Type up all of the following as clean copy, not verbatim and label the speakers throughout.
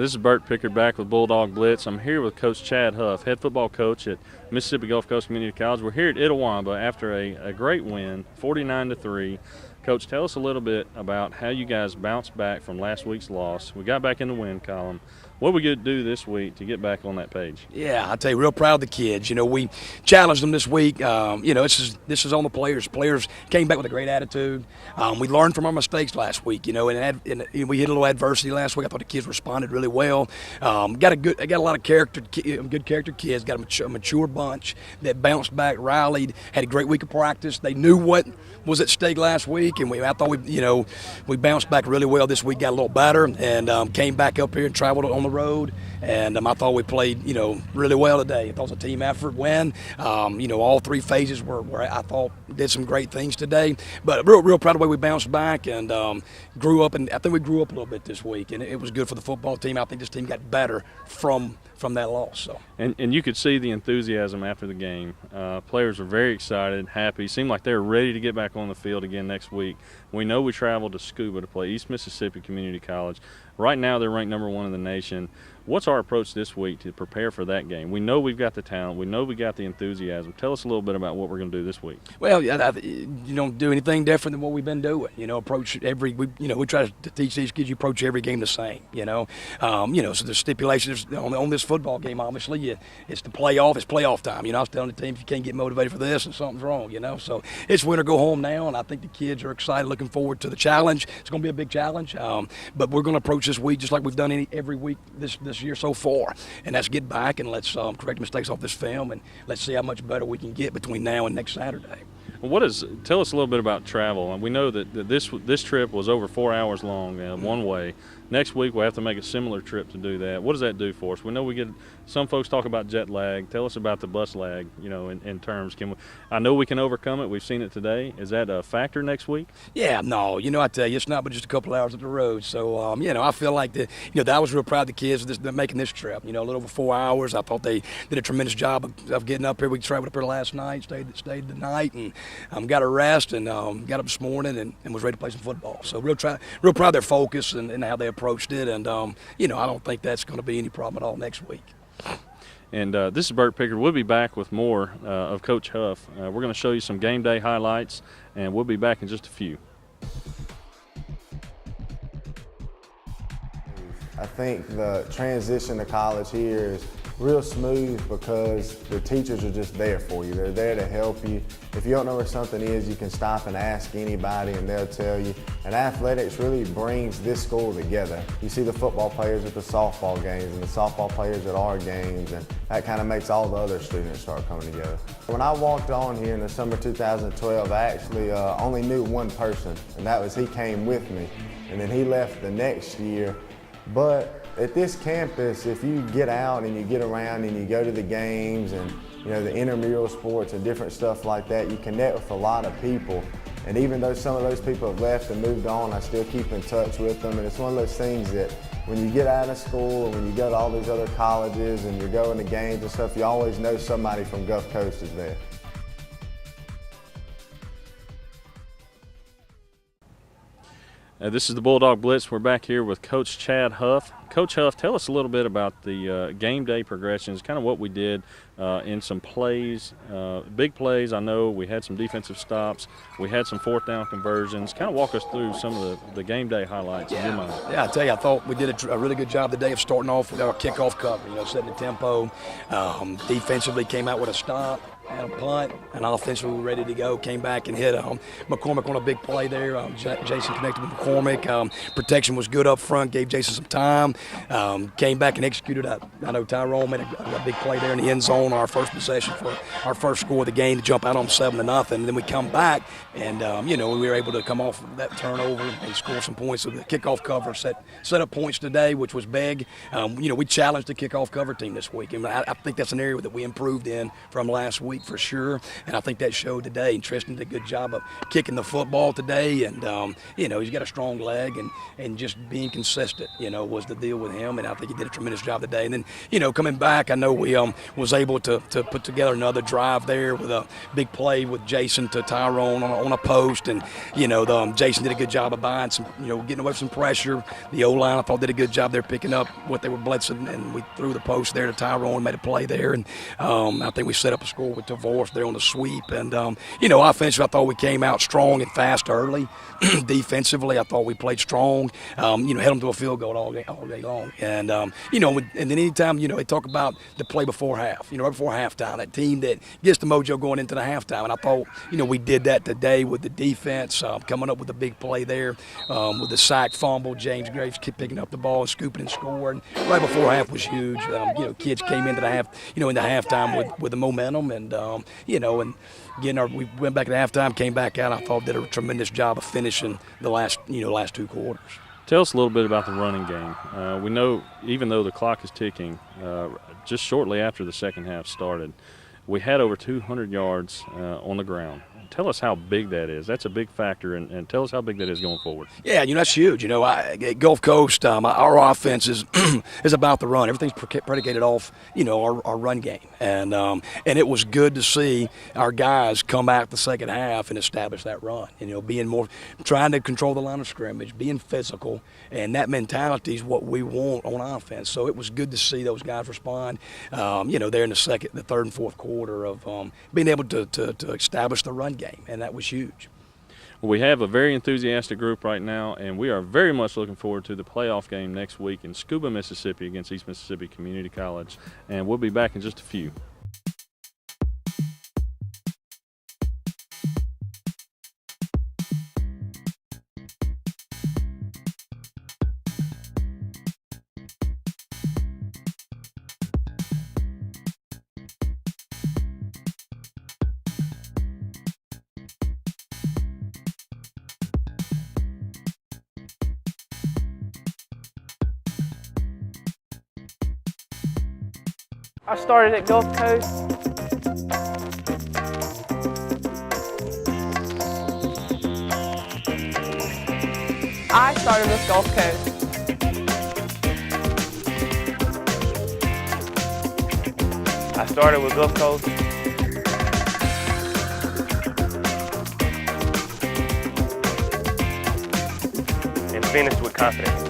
Speaker 1: This is Bert Pickard back with Bulldog Blitz. I'm here with Coach Chad Huff, head football coach at Mississippi Gulf Coast Community College. We're here at Itawamba after a great win, 49-3. Coach, tell us a little bit about how you guys bounced back from last week's loss. We got back in the win column. What are we going to do this week to get back on that page?
Speaker 2: Yeah, I tell you, real proud of the kids. You know, we challenged them this week. You know, this is on the players. Players came back with a great attitude. We learned from our mistakes last week. You know, and we hit a little adversity last week. I thought the kids responded really well. Got a lot of good character kids. Got a mature bunch that bounced back, rallied, had a great week of practice. They knew what was at stake last week, and I thought we bounced back really well this week. Got a little better, and came back up here and traveled on the road, and I thought we played, really well today. I thought it was a team effort win. All three phases were I thought did some great things today. But real proud of the way we bounced back and grew up, and I think we grew up a little bit this week, and it was good for the football team. I think this team got better from that loss. So.
Speaker 1: And you could see the enthusiasm after the game. Players were very excited, happy. Seemed like they were ready to get back on the field again next week. We know we traveled to Scuba to play East Mississippi Community College. Right now they're ranked #1 in the nation. What's our approach this week to prepare for that game? We know we've got the talent. We know we got the enthusiasm. Tell us a little bit about what we're going to do this week.
Speaker 2: Well, you don't do anything different than what we've been doing. Approach we try to teach these kids you approach every game the same. So the stipulations on this football game, obviously, it's the playoff. It's playoff time. I was telling the team if you can't get motivated for this, and something's wrong. So it's win or go home now, and I think the kids are excited, looking forward to the challenge. It's going to be a big challenge, but we're going to approach this week just like we've done every week this year so far, and let's get back and let's correct mistakes off this film, and let's see how much better we can get between now and next Saturday.
Speaker 1: Tell us a little bit about travel. We know that this trip was over 4 hours long, one way. Next week we'll have to make a similar trip to do that. What does that do for us? We know some folks talk about jet lag. Tell us about the bus lag, in terms. I know we can overcome it. We've seen it today. Is that a factor next week?
Speaker 2: Yeah, no. I tell you, it's not but just a couple hours up the road. So, I feel like I was real proud of the kids making this trip. A little over 4 hours. I thought they did a tremendous job of getting up here. We traveled up here last night, stayed the night, and got a rest, and got up this morning and was ready to play some football. So real proud of their focus and how they approached it, and I don't think that's going to be any problem at all next week.
Speaker 1: And this is Bert Pickard. We'll be back with more of Coach Huff. We're going to show you some game day highlights, and we'll be back in just a few.
Speaker 3: I think the transition to college here is real smooth because the teachers are just there for you. They're there to help you. If you don't know where something is, you can stop and ask anybody and they'll tell you. And athletics really brings this school together. You see the football players at the softball games and the softball players at our games, and that kind of makes all the other students start coming together. When I walked on here in the summer 2012, I actually only knew one person, and that was he came with me. And then he left the next year. But at this campus, if you get out and you get around and you go to the games and the intramural sports and different stuff like that, you connect with a lot of people. And even though some of those people have left and moved on, I still keep in touch with them. And it's one of those things that when you get out of school and when you go to all these other colleges and you're going to games and stuff, you always know somebody from Gulf Coast is there.
Speaker 1: This is the Bulldog Blitz. We're back here with Coach Chad Huff. Coach Huff, tell us a little bit about the game day progressions, kind of what we did in some plays, big plays. I know we had some defensive stops. We had some fourth down conversions. Kind of walk us through some of the game day highlights in your mind.
Speaker 2: Yeah, I tell you, I thought we did a really good job today of starting off with our kickoff cover, setting the tempo. Defensively came out with a stop. had a punt, and offensively we were ready to go. Came back and hit McCormick on a big play there. Jason connected with McCormick. Protection was good up front, gave Jason some time. Came back and executed that. I know Tyrone made a big play there in the end zone, our first possession for our first score of the game to jump out on 7-0. And then we come back, and we were able to come off that turnover and score some points. So the kickoff cover set up points today, which was big. We challenged the kickoff cover team this week, and I think that's an area that we improved in from last week for sure. And I think that showed today. And Tristan did a good job of kicking the football today, and he's got a strong leg, and just being consistent, was the deal with him. And I think he did a tremendous job today. And then coming back, I know we was able to put together another drive there with a big play with Jason to Tyrone on a post, and Jason did a good job of buying some, getting away from some pressure. The O-line I thought did a good job there picking up what they were blitzing, and we threw the post there to Tyrone, made a play there, and I think we set up a score with Tavoris there on the sweep. And offensively, I thought we came out strong and fast early. Defensively, I thought we played strong. Held them to a field goal all day long. And and then anytime they talk about the play before half, right before halftime, that team that gets the mojo going into the halftime. And I thought we did that today with the defense, coming up with a big play there with the sack fumble. James Graves picking up the ball and scooping and scoring right before half was huge. Kids came into the halftime with the momentum, and and again, we went back to halftime, came back out. I thought did a tremendous job of finishing the last two quarters.
Speaker 1: Tell us a little bit about the running game. We know even though the clock is ticking, just shortly after the second half started, we had over 200 yards on the ground. Tell us how big that is. That's a big factor, and tell us how big that is going forward.
Speaker 2: Yeah, that's huge. At Gulf Coast, our offense is is about the run. Everything's predicated off, our run game, and it was good to see our guys come back the second half and establish that run. Being more, trying to control the line of scrimmage, being physical, and that mentality is what we want on offense. So it was good to see those guys respond. There in the third and fourth quarter of being able to establish the run game, and that was huge.
Speaker 1: We have a very enthusiastic group right now, and we are very much looking forward to the playoff game next week in Scooba, Mississippi against East Mississippi Community College, and we'll be back in just a few.
Speaker 4: I started at Gulf Coast. I started with Gulf Coast.
Speaker 5: I started with Gulf Coast. And finished with confidence.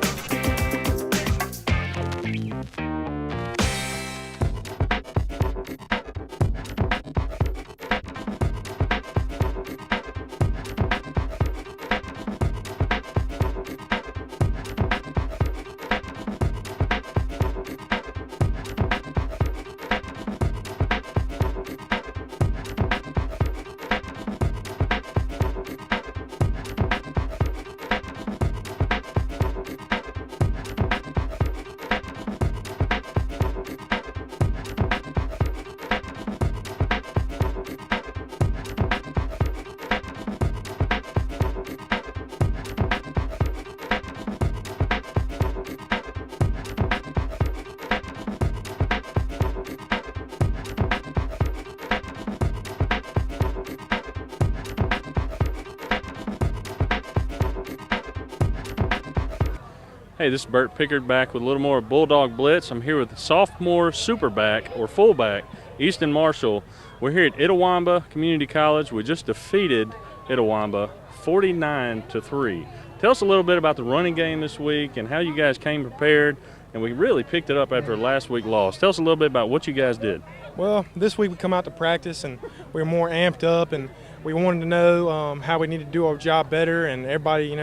Speaker 1: Hey, this is Bert Pickard back with a little more Bulldog Blitz. I'm here with sophomore superback or fullback, Easton Marshall. We're here at Itawamba Community College. We just defeated Itawamba 49-3. Tell us a little bit about the running game this week and how you guys came prepared, and we really picked it up after last week's loss. Tell us a little bit about what you guys did.
Speaker 6: Well, this week we come out to practice and we were more amped up, and we wanted to know how we need to do our job better, and everybody,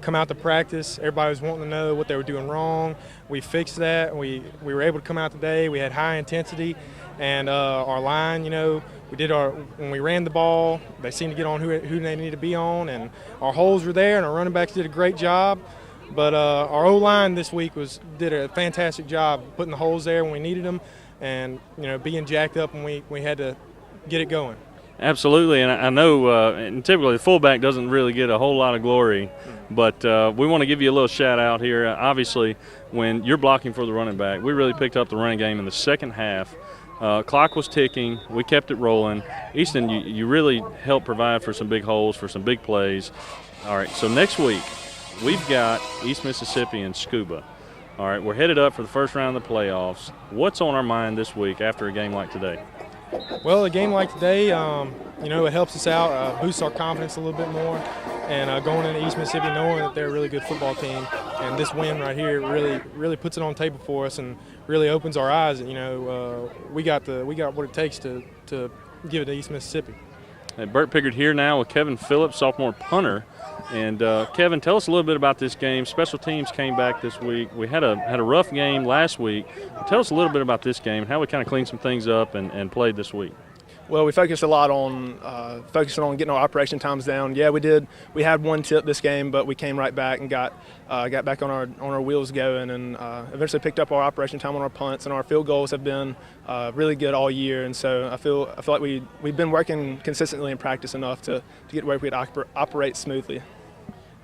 Speaker 6: come out to practice. Everybody was wanting to know what they were doing wrong. We fixed that. We were able to come out today. We had high intensity, and our line, when we ran the ball, they seemed to get on who they needed to be on, and our holes were there, and our running backs did a great job. But our O-line this week did a fantastic job putting the holes there when we needed them, and being jacked up when we had to get it going.
Speaker 1: Absolutely, and I know and typically the fullback doesn't really get a whole lot of glory, but we want to give you a little shout out here. Obviously, when you're blocking for the running back, we really picked up the running game in the second half. Clock was ticking. We kept it rolling. Easton, you really helped provide for some big holes, for some big plays. All right, so next week we've got East Mississippi and Scuba. All right, we're headed up for the first round of the playoffs. What's on our mind this week after a game like today?
Speaker 6: Well, a game like today, it helps us out, boosts our confidence a little bit more, and going into East Mississippi knowing that they're a really good football team, and this win right here really puts it on the table for us and really opens our eyes. We got what it takes to give it to East Mississippi.
Speaker 1: And Bert Pickard here now with Kevin Phillips, sophomore punter. And Kevin, tell us a little bit about this game. Special teams came back this week. We had a rough game last week. Tell us a little bit about this game and how we kind of cleaned some things up and played this week.
Speaker 7: Well, we focused a lot on focusing on getting our operation times down. Yeah, we did. We had one tip this game, but we came right back and got back on our wheels going, and eventually picked up our operation time on our punts. And our field goals have been really good all year. And so I feel like we've been working consistently in practice enough to get where we could operate smoothly.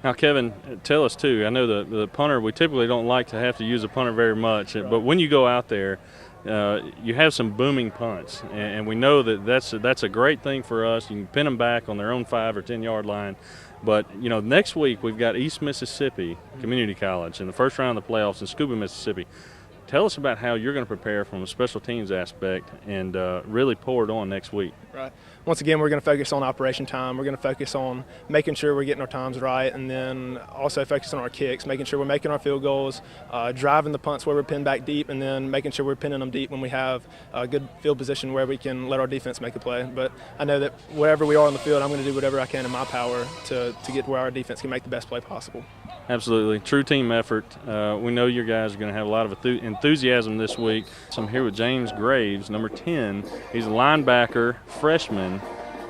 Speaker 1: Now, Kevin, tell us too. I know the punter. We typically don't like to have to use a punter very much, but when you go out there, you have some booming punts, and we know that's a great thing for us. You can pin them back on their own 5 or 10 yard line. But next week we've got East Mississippi Community College in the first round of the playoffs in Scuba, Mississippi. Tell us about how you're going to prepare from a special teams aspect and really pour it on next week.
Speaker 7: Right. Once again, we're going to focus on operation time. We're going to focus on making sure we're getting our times right, and then also focus on our kicks, making sure we're making our field goals, driving the punts where we're pinned back deep, and then making sure we're pinning them deep when we have a good field position where we can let our defense make a play. But I know that wherever we are on the field, I'm going to do whatever I can in my power to get where our defense can make the best play possible.
Speaker 1: Absolutely. True team effort. We know your guys are going to have a lot of enthusiasm this week. So I'm here with James Graves, number 10. He's a linebacker, freshman.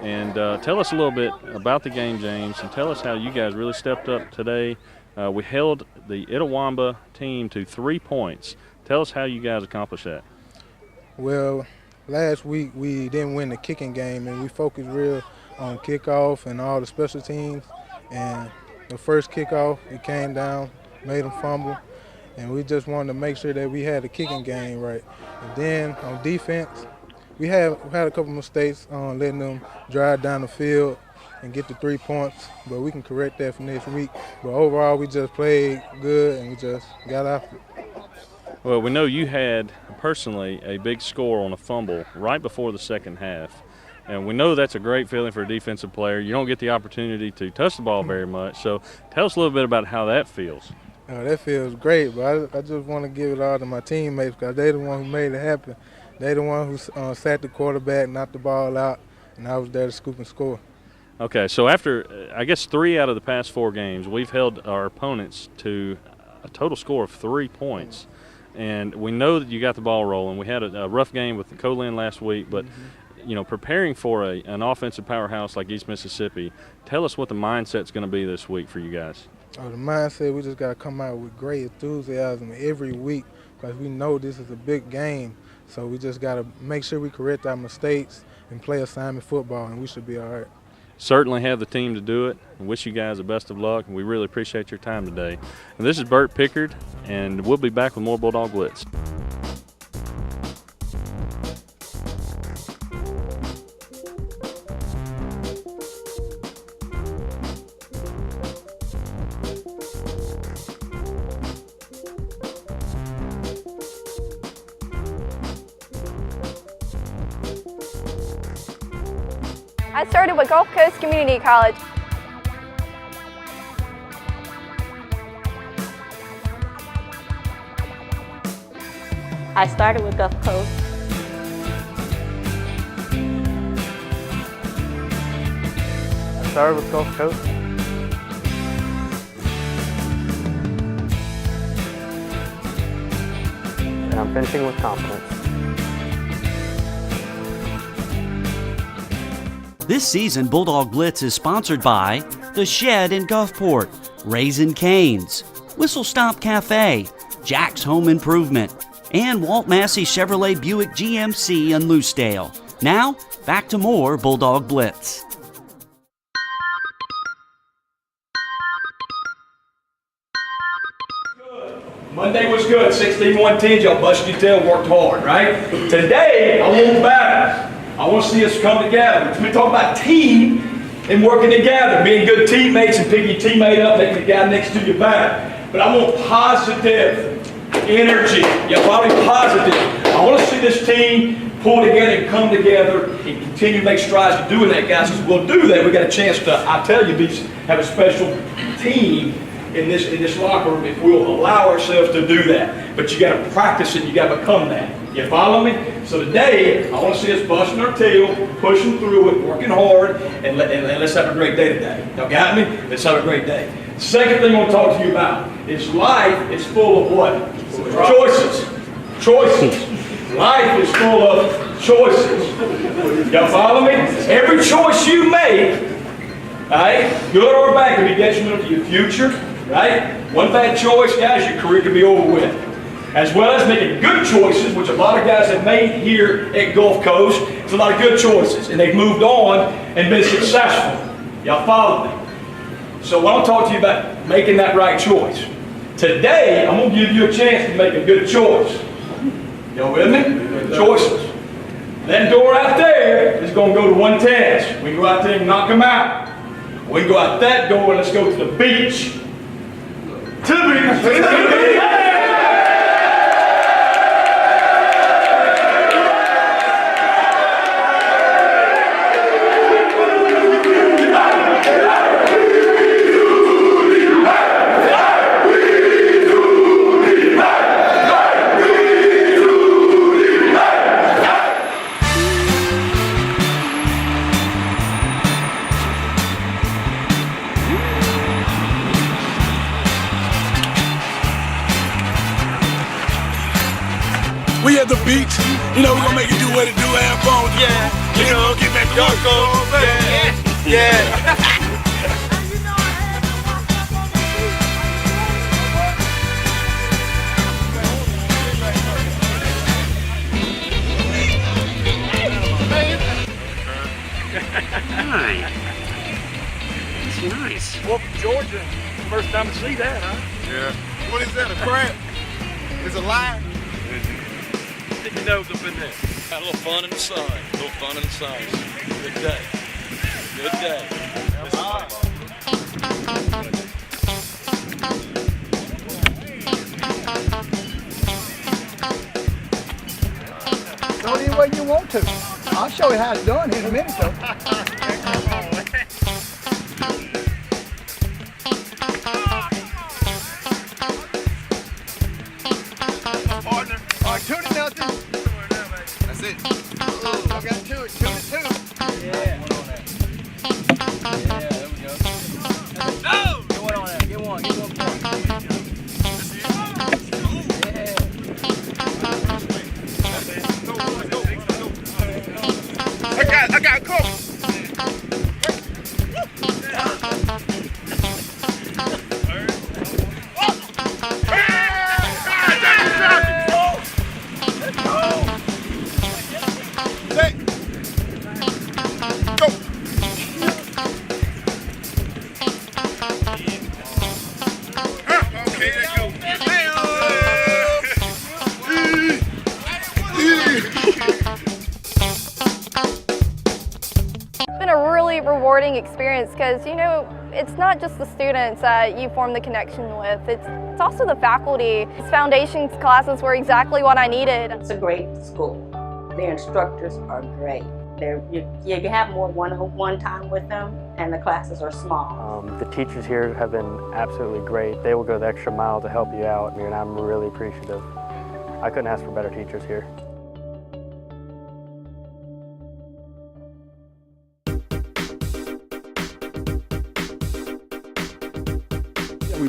Speaker 1: And tell us a little bit about the game, James, and tell us how you guys really stepped up today. We held the Itawamba team to 3 points. Tell us how you guys accomplished that.
Speaker 8: Well, last week we didn't win the kicking game, and we focused real on kickoff and all the special teams. And the first kickoff, it came down, made them fumble, and we just wanted to make sure that we had the kicking game right. And then on defense, we had a couple mistakes on letting them drive down the field and get the 3 points, but we can correct that for next week. But overall, we just played good and we just got after it.
Speaker 1: Well, we know you had personally a big score on a fumble right before the second half. And we know that's a great feeling for a defensive player. You don't get the opportunity to touch the ball very much. So tell us a little bit about how that feels.
Speaker 8: That feels great, but I just want to give it all to my teammates because they're the one who made it happen. They're the one who sacked the quarterback, knocked the ball out, and I was there to scoop and score.
Speaker 1: Okay, so after, I guess, 3 out of the past 4 games, we've held our opponents to a total score of 3 points. And we know that you got the ball rolling. We had a rough game with the Colin last week, but preparing for an offensive powerhouse like East Mississippi, tell us what the mindset's going to be this week for you guys.
Speaker 8: The mindset, we just got to come out with great enthusiasm every week because we know this is a big game. So we just got to make sure we correct our mistakes and play assignment football, and we should be all right.
Speaker 1: Certainly have the team to do it. I wish you guys the best of luck, and we really appreciate your time today. And this is Bert Pickard, and we'll be back with more Bulldog Blitz.
Speaker 9: I started with Gulf Coast Community College.
Speaker 10: I started with Gulf Coast.
Speaker 5: I started with Gulf Coast. finishing with confidence.
Speaker 11: This season, Bulldog Blitz is sponsored by The Shed in Gulfport, Raisin Canes, Whistle Stop Cafe, Jack's Home Improvement, and Walt Massey Chevrolet Buick GMC in Loosedale. Now, back to more Bulldog Blitz.
Speaker 2: Monday was good, 16-110, y'all busted your tail, worked hard, right? Today, I want better. I want to see us come together. We talk about team and working together, being good teammates and picking your teammate up, making the guy next to you better. But I want positive energy. Yeah, probably positive. I want to see this team pull together and come together and continue to make strides in doing that, guys. Because we'll do that. We got a chance to, I tell you, have a special team in this locker room if we'll allow ourselves to do that. But you got to practice it. You got to become that. You follow me? So today, I want to see us busting our tail, pushing through it, working hard, and let's have a great day today. Y'all got me? Let's have a great day. Second thing I want to talk to you about is life is full of what? Choices. Choices. Life is full of choices. Y'all follow me? Every choice you make, right, good or bad, can be detrimental to your future, right? One bad choice, guys, your career can be over with. As well as making good choices, which a lot of guys have made here at Gulf Coast. It's a lot of good choices, and they've moved on and been successful. Y'all follow me? So I want to talk to you about making that right choice. Today, I'm going to give you a chance to make a good choice. Y'all with me? Choices. That door out there is going to go to one test. We can go out there and knock them out. We can go out that door and let's go to the beach. To the beach. To the beach.
Speaker 12: We at the beach, you know, we're gonna make it do what it do, have fun. Yeah, you know, get back to work. Yeah.
Speaker 11: Nice. It's nice.
Speaker 12: Well, from Georgia, first time to see that, huh? Yeah. What is that, a crab? It's a line? Stick your nose up in there. Had a little fun in the sun. A little fun in the sun. Good day. Good day.
Speaker 13: Do it any way you want to. I'll show you how it's done here in a minute, though.
Speaker 12: Partner.
Speaker 13: All right, 2 to nothing.
Speaker 12: That's it.
Speaker 13: I got 2 to 2. Yeah. Yeah, there we go. No! Get one on that. Get one point.
Speaker 12: I got a couple.
Speaker 9: Rewarding experience because, you know, it's not just the students that you form the connection with, it's also the faculty. These foundations classes were exactly what I needed.
Speaker 10: It's a great school. Their instructors are great. You have more one-on-one time with them, and the classes are small.
Speaker 5: The teachers here have been absolutely great. They will go the extra mile to help you out, and I'm really appreciative. I couldn't ask for better teachers here.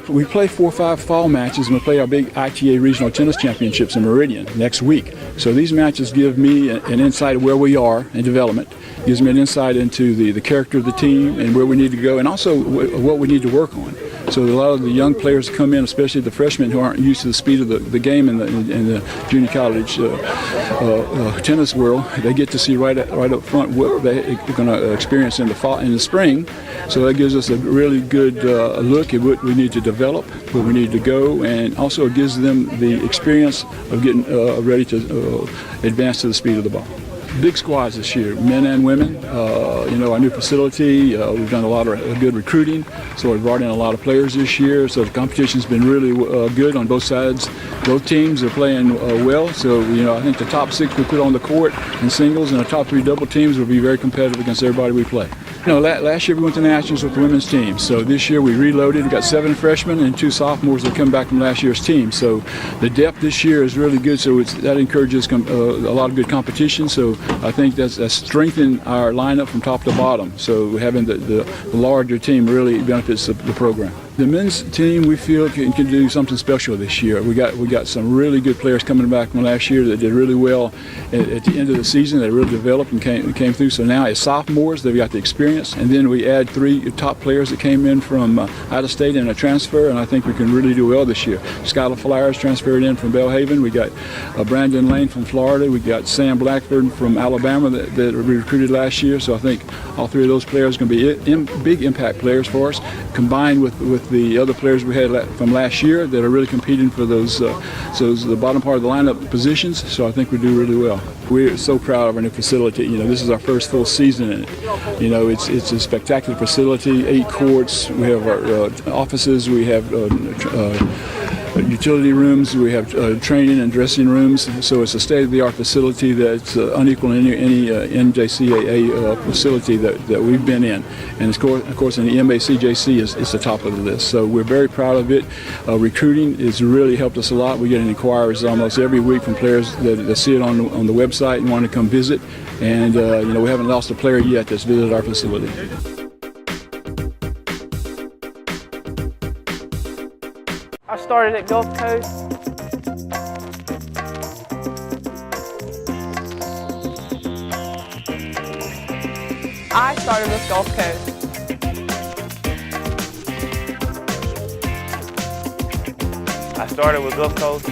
Speaker 14: We play 4 or 5 fall matches, and we play our big ITA Regional Tennis Championships in Meridian next week. So these matches give me an insight of where we are in development, gives me an insight into the character of the team and where we need to go, and also what we need to work on. So a lot of the young players come in, especially the freshmen who aren't used to the speed of the game in the junior college tennis world, they get to see right up front what they're going to experience in the fall, in the spring. So that gives us a really good look at what we need to develop, where we need to go, and also it gives them the experience of getting ready to advance to the speed of the ball. Big squads this year, men and women. Our new facility, we've done a lot of good recruiting, so we brought in a lot of players this year. So the competition's been really good on both sides. Both teams are playing well. So I think the top 6 we put on the court in singles, and the top 3 double teams will be very competitive against everybody we play. Last year we went to nationals with the women's team. So this year we reloaded. We got 7 freshmen and 2 sophomores that come back from last year's team. So the depth this year is really good. So that encourages a lot of good competition. So I think that's strengthened our lineup from top to bottom. So having the larger team really benefits the program. The men's team, we feel, can do something special this year. We got some really good players coming back from last year that did really well at the end of the season. They really developed and came through. So now as sophomores, they've got the experience. And then we add 3 top players that came in from out of state in a transfer, and I think we can really do well this year. Skylar Flyers transferred in from Belhaven. We got Brandon Lane from Florida. We got Sam Blackford from Alabama that we recruited last year. So I think all 3 of those players are going to be big impact players for us, combined with the other players we had from last year that are really competing for those the bottom part of the lineup positions. So I think we do really well. We're so proud of our new facility. This is our first full season in it. It's a spectacular facility, 8 courts. We have our offices. We have utility rooms. We have training and dressing rooms. So it's a state-of-the-art facility that's unequal in any NJCAA facility that we've been in. And of course, in the MACJC is the top of the list. So we're very proud of it. Recruiting has really helped us a lot. We get inquiries almost every week from players that see it on the website and want to come visit. And we haven't lost a player yet that's visited our facility.
Speaker 4: I started at Gulf Coast. I started with Gulf Coast.
Speaker 13: I started with Gulf Coast.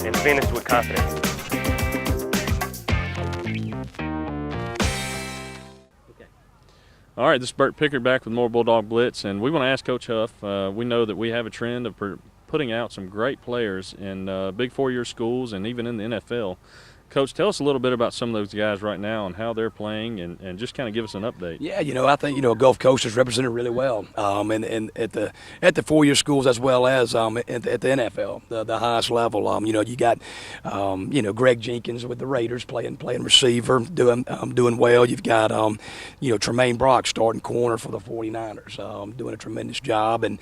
Speaker 13: And finished with confidence.
Speaker 1: All right, this is Bert Pickard back with more Bulldog Blitz, and we want to ask Coach Huff. We know that we have a trend of putting out some great players in big 4-year schools and even in the NFL. Coach, tell us a little bit about some of those guys right now and how they're playing, and just kind of give us an update.
Speaker 2: Yeah, I think Gulf Coast is represented really well, and at the 4-year schools as well as at the NFL, the highest level. You got Greg Jenkins with the Raiders playing receiver, doing well. You've got Tremaine Brock starting corner for the 49ers, doing a tremendous job, and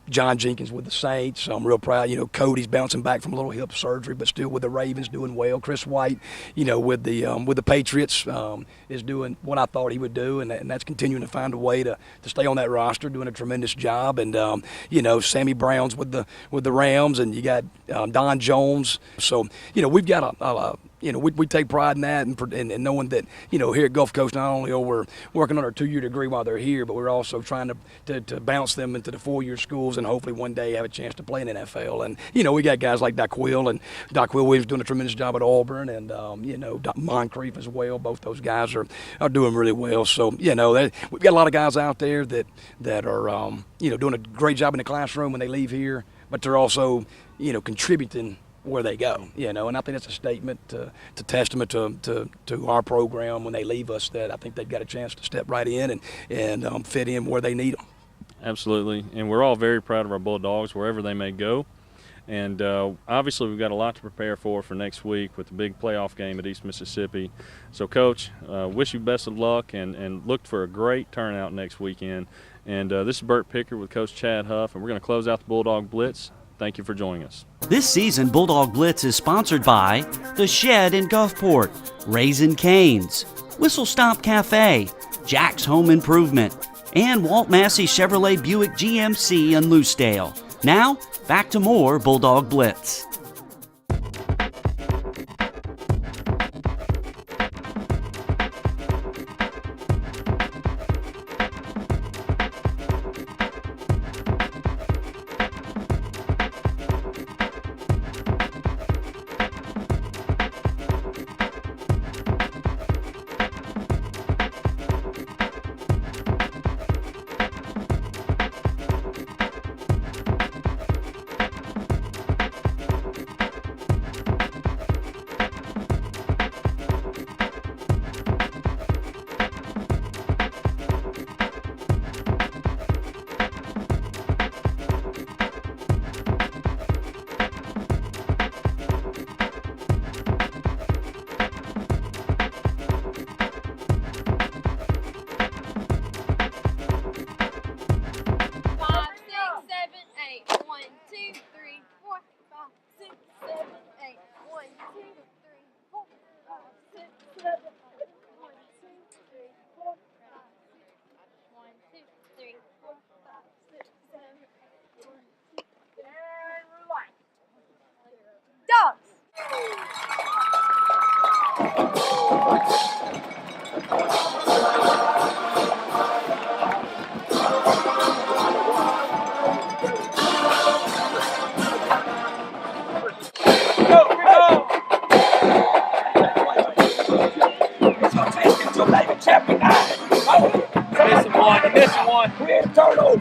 Speaker 2: John Jenkins with the Saints. I'm real proud. Cody's bouncing back from a little hip surgery, but still with the Ravens doing well. Chris White, with the Patriots, is doing what I thought he would do, and that's continuing to find a way to stay on that roster, doing a tremendous job. And Sammy Brown's with the Rams, and you got Don Jones. So we've got we take pride in that, and knowing that here at Gulf Coast, not only are we working on our 2-year degree while they're here, but we're also trying to bounce them into the 4-year schools and hopefully one day have a chance to play in the NFL. And we got guys like Daquil Williams doing a tremendous job at Auburn, and Moncrief as well. Both those guys are doing really well. So we've got a lot of guys out there that are doing a great job in the classroom when they leave here, but they're also contributing where they go, and I think that's a statement, testament to our program when they leave us, that I think they've got a chance to step right in and fit in where they need them.
Speaker 1: Absolutely, and we're all very proud of our Bulldogs wherever they may go. And obviously we've got a lot to prepare for next week with the big playoff game at East Mississippi. So, Coach, wish you best of luck and look for a great turnout next weekend. And this is Bert Pickard with Coach Chad Huff, and we're going to close out the Bulldog Blitz. Thank you for joining us.
Speaker 11: This season, Bulldog Blitz is sponsored by The Shed in Gulfport, Raising Cane's, Whistle Stop Cafe, Jack's Home Improvement, and Walt Massey Chevrolet Buick GMC in Loosedale. Now, back to more Bulldog Blitz.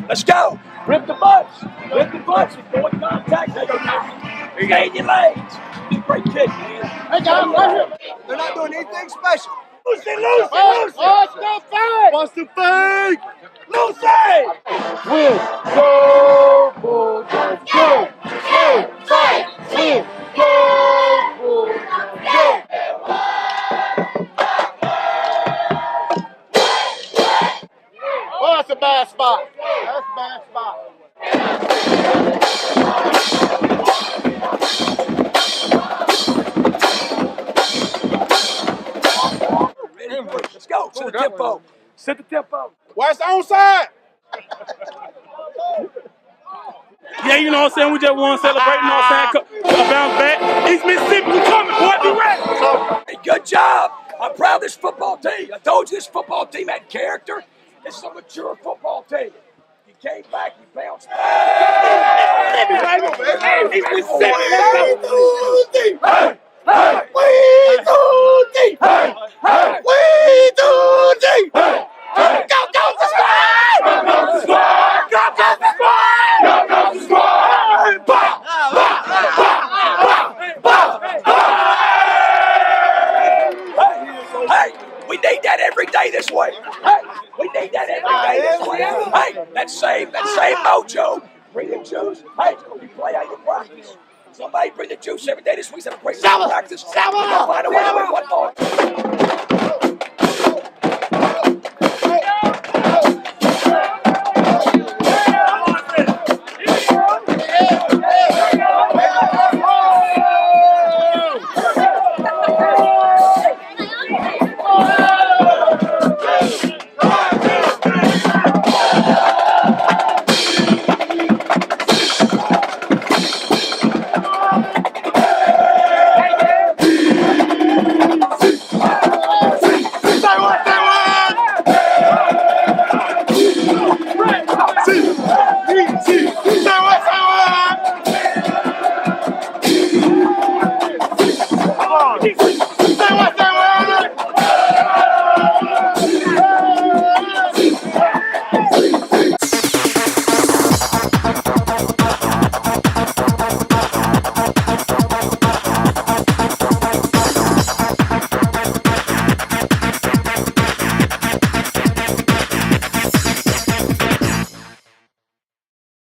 Speaker 15: Let's go. Rip the butts. Rip the butts. Avoid contact. They go down. Regain your legs. Great kick, man.
Speaker 16: Hey, guys, right here. They're not doing anything special.
Speaker 15: Lucy, Lucy.
Speaker 16: What's the fake?
Speaker 15: What's the fake? Lucy.
Speaker 16: Win. Go, Bulldogs, go. Go, fight. Win. Go, Bulldogs, go. Oh, that's a bad spot. That's a bad spot.
Speaker 15: Let's go. Set the tempo. Set the tempo.
Speaker 16: Where's the onside?
Speaker 17: Yeah, you know what I'm saying? We just won celebrating, you know what I'm saying? Bounce back. East Mississippi, we coming, boy. Be ready.
Speaker 15: Hey, good job. I'm proud of this football team. I told you this football team had character. This is a mature football team. You came back, you bounced back. East Mississippi. Hey, we do deep. Hey, we do deep. Go, go, subscribe! Go, go, subscribe! Go, go, subscribe! Go, go, subscribe! Bah! Bah! Bah! Bah! Hey, we need that every day this way. Hey, we need that every day this way. Hey, that same mojo. Bring the juice. Hey, you play how you practice. Somebody bring the juice every day this week. Have a great practice. Find a way to win one more.